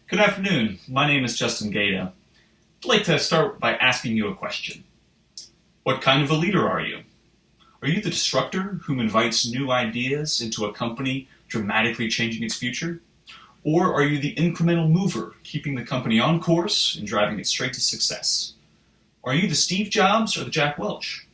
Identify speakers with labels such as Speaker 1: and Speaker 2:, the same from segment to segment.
Speaker 1: Good afternoon. My name is Justin Gata. I'd like to start by asking you a question. What kind of a leader are you? Are you the disruptor whom invites new ideas into a company dramatically changing its future? Or are you the incremental mover, keeping the company on course and driving it straight to success? Are you the Steve Jobs or the Jack Welch?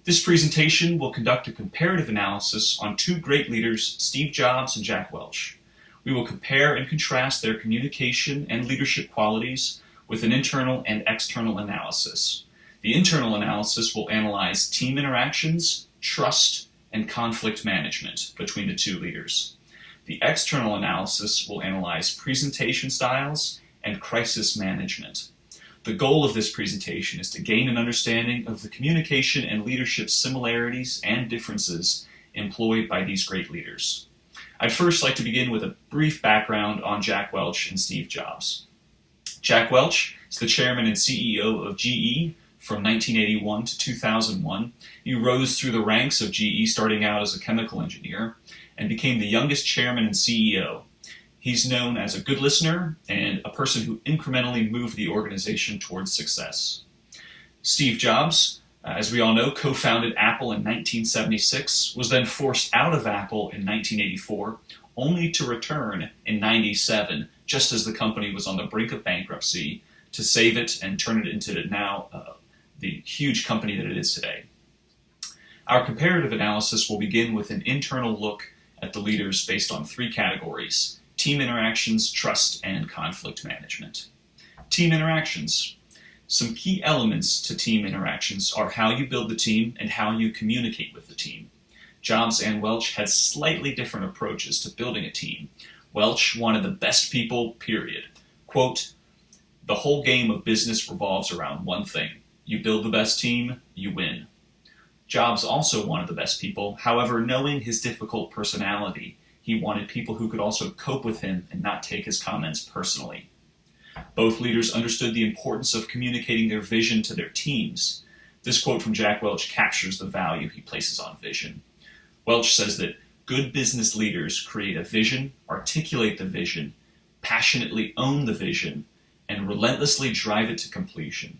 Speaker 1: This presentation will conduct a comparative analysis on two great leaders, Steve Jobs and Jack Welch. We will compare and contrast their communication and leadership qualities with an internal and external analysis. The internal analysis will analyze team interactions, trust, and conflict management between the two leaders. The external analysis will analyze presentation styles and crisis management. The goal of this presentation is to gain an understanding of the communication and leadership similarities and differences employed by these great leaders. I'd first like to begin with a brief background on Jack Welch and Steve Jobs. Jack Welch is the chairman and CEO of GE from 1981 to 2001. He rose through the ranks of GE starting out as a chemical engineer and became the youngest chairman and CEO. He's known as a good listener and a person who incrementally moved the organization towards success. Steve Jobs, as we all know, co-founded Apple in 1976, was then forced out of Apple in 1984, only to return in 1997, just as the company was on the brink of bankruptcy, to save it and turn it into now the huge company that it is today. Our comparative analysis will begin with an internal look at the leaders based on three categories: team interactions, trust, and conflict management. Team interactions. Some key elements to team interactions are how you build the team and how you communicate with the team. Jobs and Welch had slightly different approaches to building a team. Welch wanted the best people, period. Quote, "The whole game of business revolves around one thing. You build the best team, you win." Jobs also wanted the best people. However, knowing his difficult personality, he wanted people who could also cope with him and not take his comments personally. Both leaders understood the importance of communicating their vision to their teams. This quote from Jack Welch captures the value he places on vision. Welch says that good business leaders create a vision, articulate the vision, passionately own the vision, and relentlessly drive it to completion.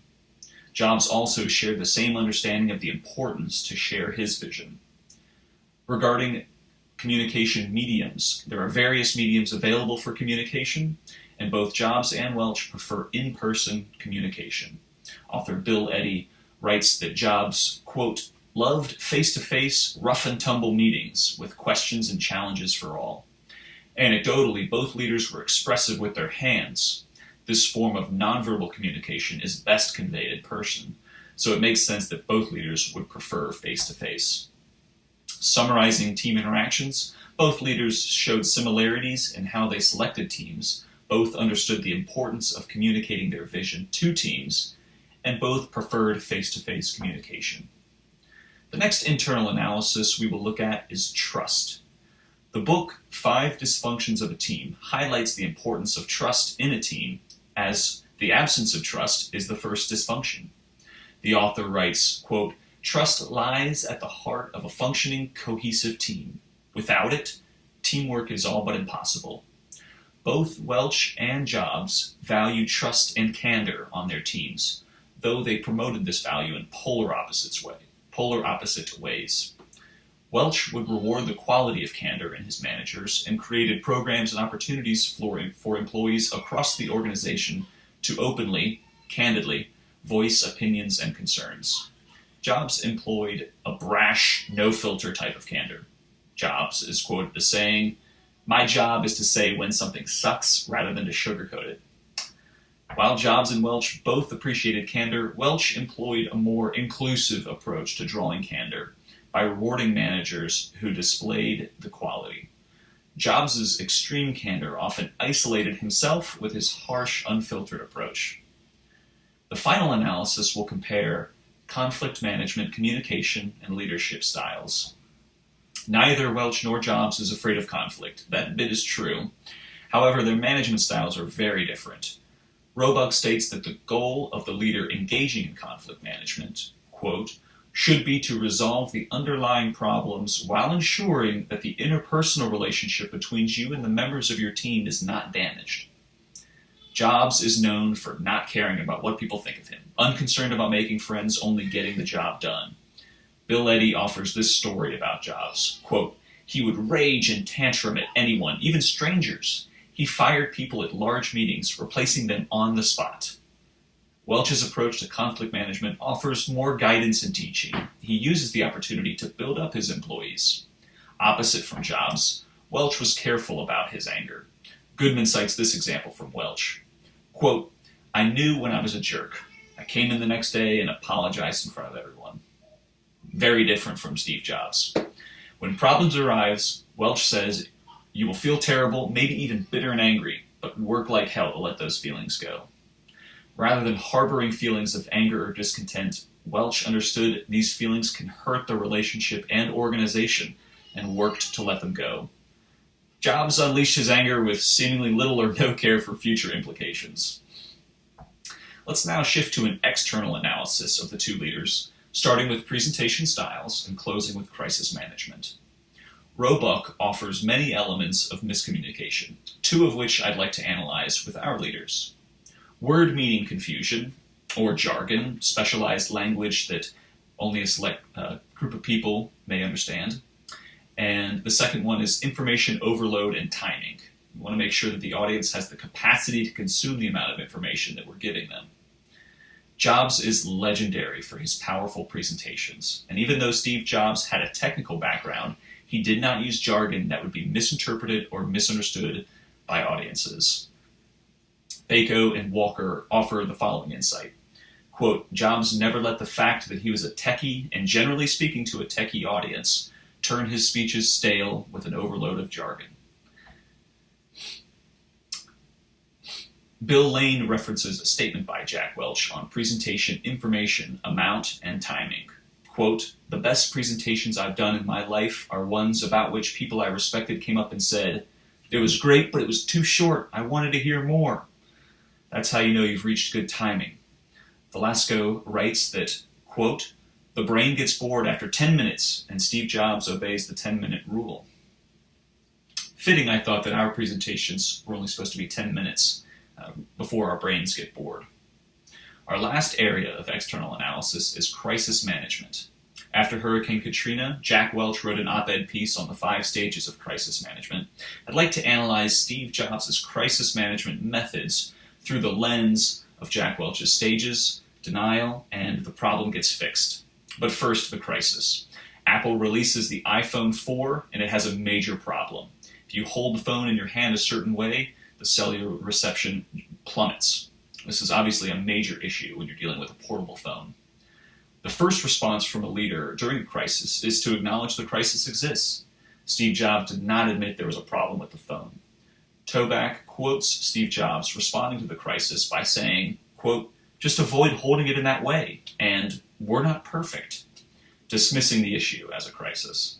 Speaker 1: Jobs also shared the same understanding of the importance to share his vision. Regarding communication mediums, there are various mediums available for communication, and both Jobs and Welch prefer in-person communication. Author Bill Eddy writes that Jobs, quote, "loved face-to-face, rough-and-tumble meetings with questions and challenges for all." Anecdotally, both leaders were expressive with their hands. This form of nonverbal communication is best conveyed in person, so it makes sense that both leaders would prefer face-to-face. Summarizing team interactions, both leaders showed similarities in how they selected teams. Both understood the importance of communicating their vision to teams, and both preferred face-to-face communication. The next internal analysis we will look at is trust. The book, 5 Dysfunctions of a Team, highlights the importance of trust in a team, as the absence of trust is the first dysfunction. The author writes, quote, "Trust lies at the heart of a functioning, cohesive team. Without it, teamwork is all but impossible." Both Welch and Jobs value trust and candor on their teams, though they promoted this value in polar opposite ways. Welch would reward the quality of candor in his managers and created programs and opportunities for employees across the organization to openly, candidly, voice opinions and concerns. Jobs employed a brash, no-filter type of candor. Jobs is quoted as saying, "My job is to say when something sucks rather than to sugarcoat it." While Jobs and Welch both appreciated candor, Welch employed a more inclusive approach to drawing candor by rewarding managers who displayed the quality. Jobs' extreme candor often isolated himself with his harsh, unfiltered approach. The final analysis will compare conflict management, communication, and leadership styles. Neither Welch nor Jobs is afraid of conflict. That bit is true. However, their management styles are very different. Roebuck states that the goal of the leader engaging in conflict management, quote, "should be to resolve the underlying problems while ensuring that the interpersonal relationship between you and the members of your team is not damaged." Jobs is known for not caring about what people think of him, unconcerned about making friends, only getting the job done. Bill Eddy offers this story about Jobs. Quote, "He would rage and tantrum at anyone, even strangers. He fired people at large meetings, replacing them on the spot." Welch's approach to conflict management offers more guidance and teaching. He uses the opportunity to build up his employees. Opposite from Jobs, Welch was careful about his anger. Goodman cites this example from Welch. Quote, "I knew when I was a jerk. I came in the next day and apologized in front of everyone." Very different from Steve Jobs. When problems arise, Welch says, "You will feel terrible, maybe even bitter and angry, but work like hell to let those feelings go." Rather than harboring feelings of anger or discontent, Welch understood these feelings can hurt the relationship and organization and worked to let them go. Jobs unleashed his anger with seemingly little or no care for future implications. Let's now shift to an external analysis of the two leaders, starting with presentation styles and closing with crisis management. Roebuck offers many elements of miscommunication, two of which I'd like to analyze with our leaders. Word meaning confusion, or jargon, specialized language that only a select group of people may understand. And the second one is information overload and timing. We want to make sure that the audience has the capacity to consume the amount of information that we're giving them. Jobs is legendary for his powerful presentations, and even though Steve Jobs had a technical background, he did not use jargon that would be misinterpreted or misunderstood by audiences. Bako and Walker offer the following insight. Quote, "Jobs never let the fact that he was a techie, and generally speaking to a techie audience, turn his speeches stale with an overload of jargon." Bill Lane references a statement by Jack Welch on presentation information, amount, and timing. Quote, "The best presentations I've done in my life are ones about which people I respected came up and said, 'It was great, but it was too short. I wanted to hear more.' That's how you know you've reached good timing." Velasco writes that, quote, "The brain gets bored after 10 minutes, and Steve Jobs obeys the 10-minute rule." Fitting, I thought, that our presentations were only supposed to be 10 minutes before our brains get bored. Our last area of external analysis is crisis management. After Hurricane Katrina, Jack Welch wrote an op-ed piece on the 5 stages of crisis management. I'd like to analyze Steve Jobs' crisis management methods through the lens of Jack Welch's stages, denial, and the problem gets fixed. But first, the crisis. Apple releases the iPhone 4, and it has a major problem. If you hold the phone in your hand a certain way, the cellular reception plummets. This is obviously a major issue when you're dealing with a portable phone. The first response from a leader during a crisis is to acknowledge the crisis exists. Steve Jobs did not admit there was a problem with the phone. Toback quotes Steve Jobs responding to the crisis by saying, quote, "Just avoid holding it in that way," and "We're not perfect," dismissing the issue as a crisis.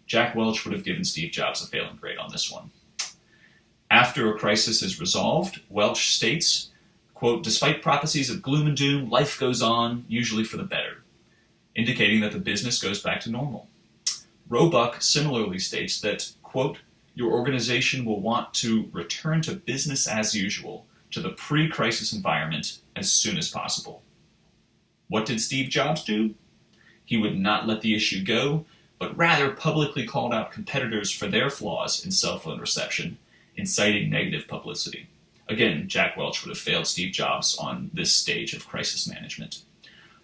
Speaker 1: Jack Welch would have given Steve Jobs a failing grade on this one. After a crisis is resolved, Welch states, quote, "Despite prophecies of gloom and doom, life goes on, usually for the better," indicating that the business goes back to normal. Roebuck similarly states that, quote, "Your organization will want to return to business as usual, to the pre-crisis environment as soon as possible." What did Steve Jobs do? He would not let the issue go, but rather publicly called out competitors for their flaws in cell phone reception, inciting negative publicity. Again, Jack Welch would have failed Steve Jobs on this stage of crisis management.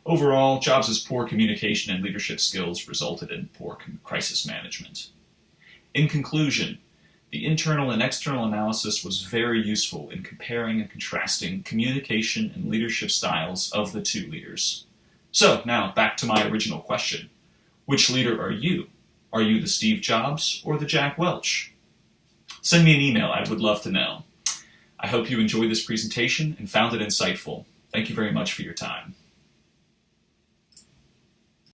Speaker 1: Overall, Jobs' poor communication and leadership skills resulted in poor crisis management. In conclusion, the internal and external analysis was very useful in comparing and contrasting communication and leadership styles of the two leaders. So, now back to my original question. Which leader are you? Are you the Steve Jobs or the Jack Welch? Send me an email, I would love to know. I hope you enjoyed this presentation and found it insightful. Thank you very much for your time.